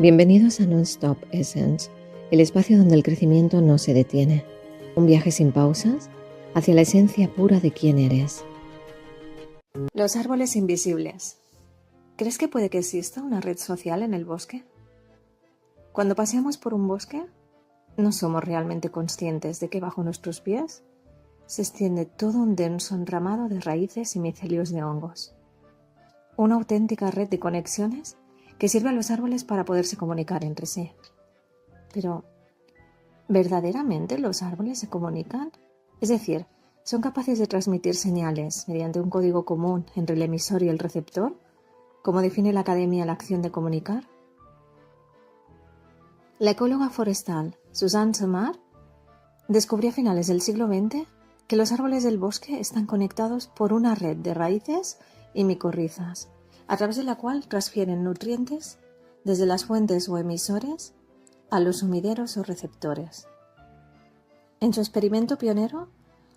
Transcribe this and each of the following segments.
Bienvenidos a Non-Stop Essence, el espacio donde el crecimiento no se detiene. Un viaje sin pausas hacia la esencia pura de quién eres. Los árboles invisibles. ¿Crees que puede que exista una red social en el bosque? Cuando paseamos por un bosque, no somos realmente conscientes de que bajo nuestros pies se extiende todo un denso entramado de raíces y micelios de hongos. Una auténtica red de conexiones que sirve a los árboles para poderse comunicar entre sí. Pero, ¿verdaderamente los árboles se comunican? Es decir, ¿son capaces de transmitir señales mediante un código común entre el emisor y el receptor, como define la Academia la acción de comunicar? La ecóloga forestal Suzanne Simard descubrió a finales del siglo XX que los árboles del bosque están conectados por una red de raíces y micorrizas, a través de la cual transfieren nutrientes desde las fuentes o emisores a los sumideros o receptores. En su experimento pionero,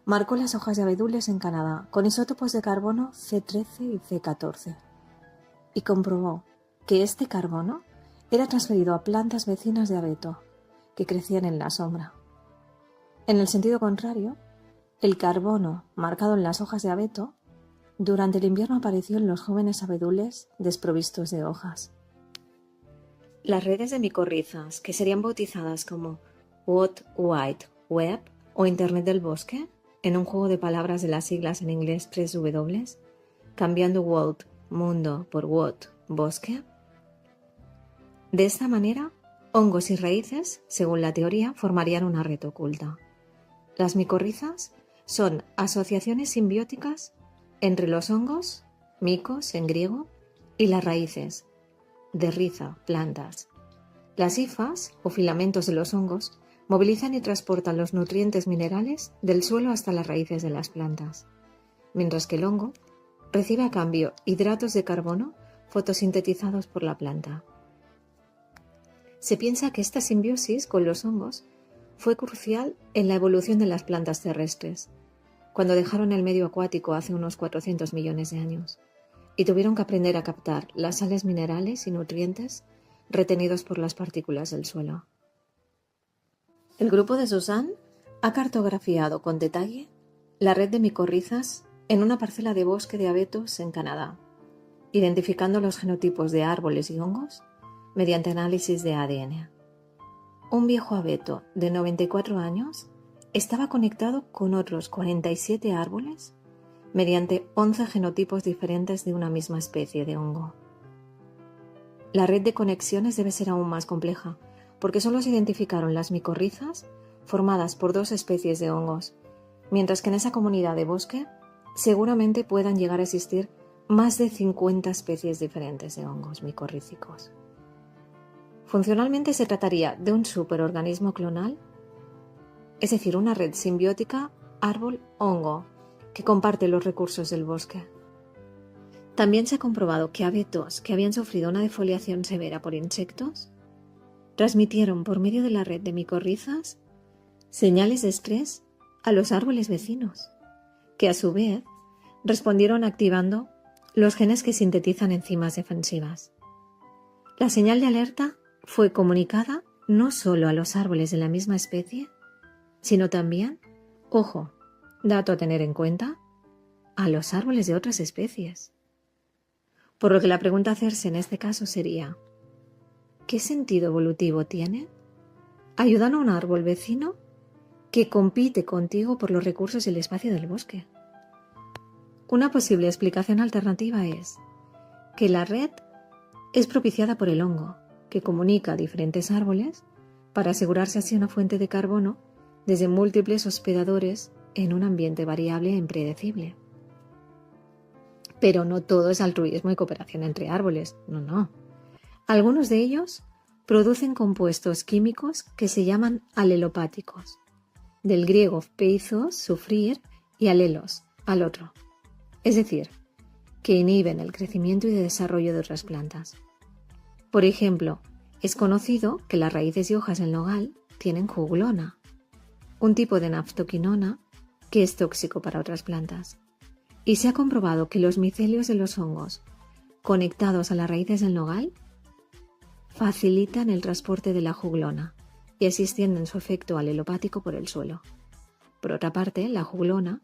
marcó las hojas de abedules en Canadá con isótopos de carbono C13 y C14 y comprobó que este carbono era transferido a plantas vecinas de abeto que crecían en la sombra. En el sentido contrario, el carbono marcado en las hojas de abeto durante el invierno apareció en los jóvenes abedules desprovistos de hojas. Las redes de micorrizas, que serían bautizadas como World Wide Web o Internet del Bosque, en un juego de palabras de las siglas en inglés 3W, cambiando World, mundo, por What, bosque. De esta manera, hongos y raíces, según la teoría, formarían una red oculta. Las micorrizas son asociaciones simbióticas entre los hongos, micos en griego, y las raíces, de riza, plantas. Las hifas, o filamentos de los hongos, movilizan y transportan los nutrientes minerales del suelo hasta las raíces de las plantas, mientras que el hongo recibe a cambio hidratos de carbono fotosintetizados por la planta. Se piensa que esta simbiosis con los hongos fue crucial en la evolución de las plantas terrestres, cuando dejaron el medio acuático hace unos 400 millones de años y tuvieron que aprender a captar las sales minerales y nutrientes retenidos por las partículas del suelo. El grupo de Suzanne ha cartografiado con detalle la red de micorrizas en una parcela de bosque de abetos en Canadá, identificando los genotipos de árboles y hongos mediante análisis de ADN. Un viejo abeto de 94 años estaba conectado con otros 47 árboles mediante 11 genotipos diferentes de una misma especie de hongo. La red de conexiones debe ser aún más compleja, porque solo se identificaron las micorrizas formadas por 2 especies de hongos, mientras que en esa comunidad de bosque seguramente puedan llegar a existir más de 50 especies diferentes de hongos micorrízicos. Funcionalmente se trataría de un superorganismo clonal, es decir, una red simbiótica árbol-hongo que comparte los recursos del bosque. También se ha comprobado que abetos que habían sufrido una defoliación severa por insectos transmitieron por medio de la red de micorrizas señales de estrés a los árboles vecinos, que a su vez respondieron activando los genes que sintetizan enzimas defensivas. La señal de alerta fue comunicada no solo a los árboles de la misma especie, sino también, ojo, dato a tener en cuenta, a los árboles de otras especies. Por lo que la pregunta a hacerse en este caso sería, ¿qué sentido evolutivo tiene ayudar a un árbol vecino que compite contigo por los recursos y el espacio del bosque? Una posible explicación alternativa es que la red es propiciada por el hongo, que comunica a diferentes árboles para asegurarse así una fuente de carbono desde múltiples hospedadores en un ambiente variable e impredecible. Pero no todo es altruismo y cooperación entre árboles, no. Algunos de ellos producen compuestos químicos que se llaman alelopáticos, del griego peizos, sufrir, y alelos, al otro, es decir, que inhiben el crecimiento y el desarrollo de otras plantas. Por ejemplo, es conocido que las raíces y hojas del nogal tienen jugulona, un tipo de naftoquinona que es tóxico para otras plantas. Y se ha comprobado que los micelios de los hongos conectados a las raíces del nogal facilitan el transporte de la juglona y así extienden su efecto alelopático por el suelo. Por otra parte, la juglona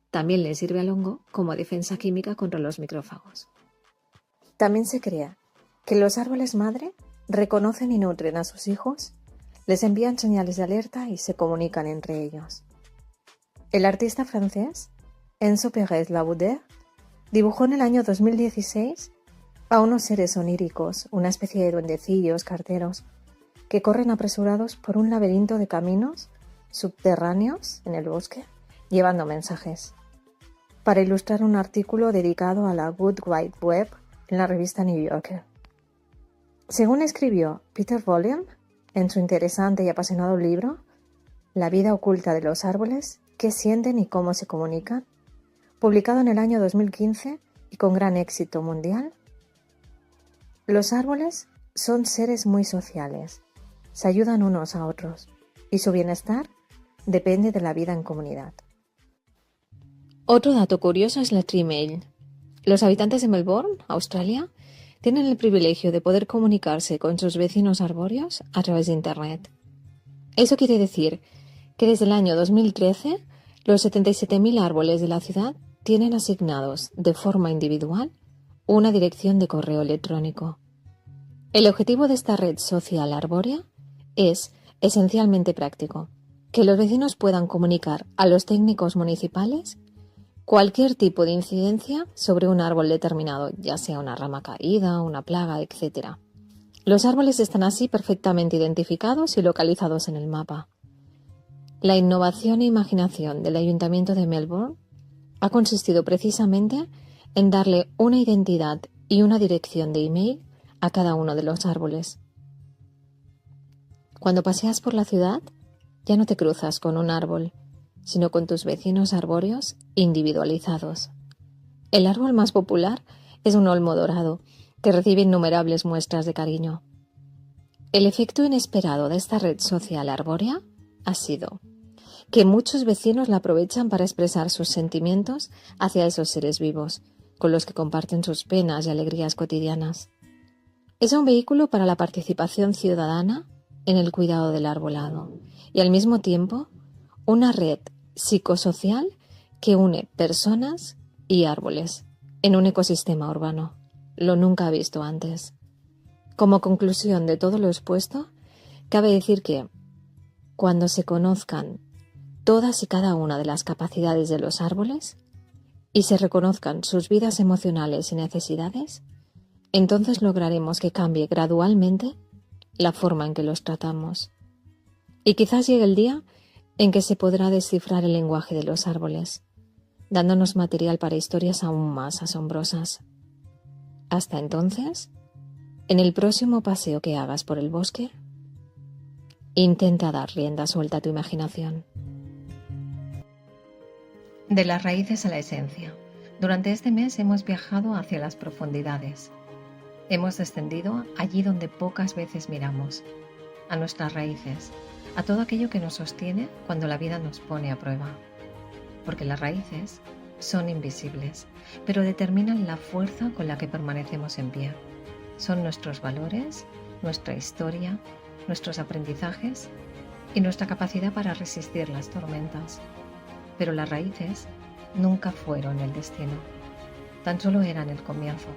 también le sirve al hongo como defensa química contra los micrófagos. También se cree que los árboles madre reconocen y nutren a sus hijos, les envían señales de alerta y se comunican entre ellos. El artista francés Enzo Pérez-Laboudère dibujó en el año 2016 a unos seres oníricos, una especie de duendecillos carteros, que corren apresurados por un laberinto de caminos subterráneos en el bosque, llevando mensajes, para ilustrar un artículo dedicado a la Good Wide Web en la revista New Yorker. Según escribió Peter Vollen en su interesante y apasionado libro La vida oculta de los árboles, qué sienten y cómo se comunican, publicado en el año 2015 y con gran éxito mundial, los árboles son seres muy sociales, se ayudan unos a otros y su bienestar depende de la vida en comunidad. Otro dato curioso es la Tree Mail. Los habitantes de Melbourne, Australia, tienen el privilegio de poder comunicarse con sus vecinos arbóreos a través de Internet. Eso quiere decir que desde el año 2013 los 77.000 árboles de la ciudad tienen asignados de forma individual una dirección de correo electrónico. El objetivo de esta red social arbórea es esencialmente práctico, que los vecinos puedan comunicar a los técnicos municipales cualquier tipo de incidencia sobre un árbol determinado, ya sea una rama caída, una plaga, etc. Los árboles están así perfectamente identificados y localizados en el mapa. La innovación e imaginación del Ayuntamiento de Melbourne ha consistido precisamente en darle una identidad y una dirección de email a cada uno de los árboles. Cuando paseas por la ciudad, ya no te cruzas con un árbol, sino con tus vecinos arbóreos individualizados. El árbol más popular es un olmo dorado, que recibe innumerables muestras de cariño. El efecto inesperado de esta red social arbórea ha sido que muchos vecinos la aprovechan para expresar sus sentimientos hacia esos seres vivos, con los que comparten sus penas y alegrías cotidianas. Es un vehículo para la participación ciudadana en el cuidado del arbolado y al mismo tiempo una red psicosocial que une personas y árboles en un ecosistema urbano, lo nunca visto antes. Como conclusión de todo lo expuesto, cabe decir que, cuando se conozcan todas y cada una de las capacidades de los árboles y se reconozcan sus vidas emocionales y necesidades, entonces lograremos que cambie gradualmente la forma en que los tratamos. Y quizás llegue el día en que se podrá descifrar el lenguaje de los árboles, dándonos material para historias aún más asombrosas. Hasta entonces, en el próximo paseo que hagas por el bosque, intenta dar rienda suelta a tu imaginación. De las raíces a la esencia. Durante este mes hemos viajado hacia las profundidades. Hemos descendido allí donde pocas veces miramos, a nuestras raíces, a todo aquello que nos sostiene cuando la vida nos pone a prueba. Porque las raíces son invisibles, pero determinan la fuerza con la que permanecemos en pie. Son nuestros valores, nuestra historia, nuestros aprendizajes y nuestra capacidad para resistir las tormentas. Pero las raíces nunca fueron el destino, tan solo eran el comienzo,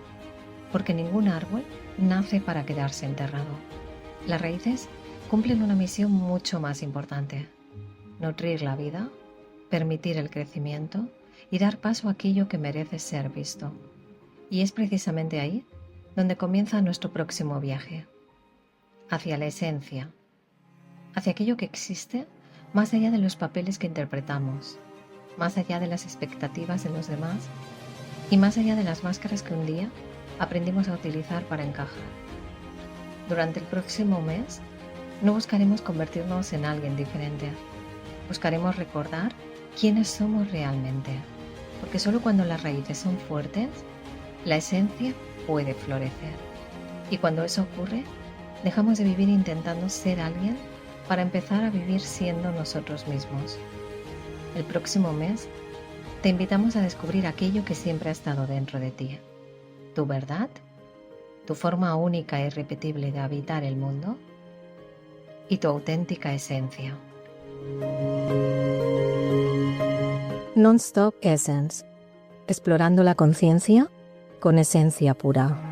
porque ningún árbol nace para quedarse enterrado. Las raíces cumplen una misión mucho más importante: nutrir la vida, permitir el crecimiento y dar paso a aquello que merece ser visto. Y es precisamente ahí donde comienza nuestro próximo viaje, hacia la esencia, hacia aquello que existe más allá de los papeles que interpretamos, más allá de las expectativas de los demás y más allá de las máscaras que un día aprendimos a utilizar para encajar. Durante el próximo mes no buscaremos convertirnos en alguien diferente, buscaremos recordar quiénes somos realmente, porque solo cuando las raíces son fuertes, la esencia puede florecer. Y cuando eso ocurre, dejamos de vivir intentando ser alguien para empezar a vivir siendo nosotros mismos. El próximo mes te invitamos a descubrir aquello que siempre ha estado dentro de ti, tu verdad, tu forma única e irrepetible de habitar el mundo y tu auténtica esencia. Non-Stop Essence. Explorando la conciencia con esencia pura.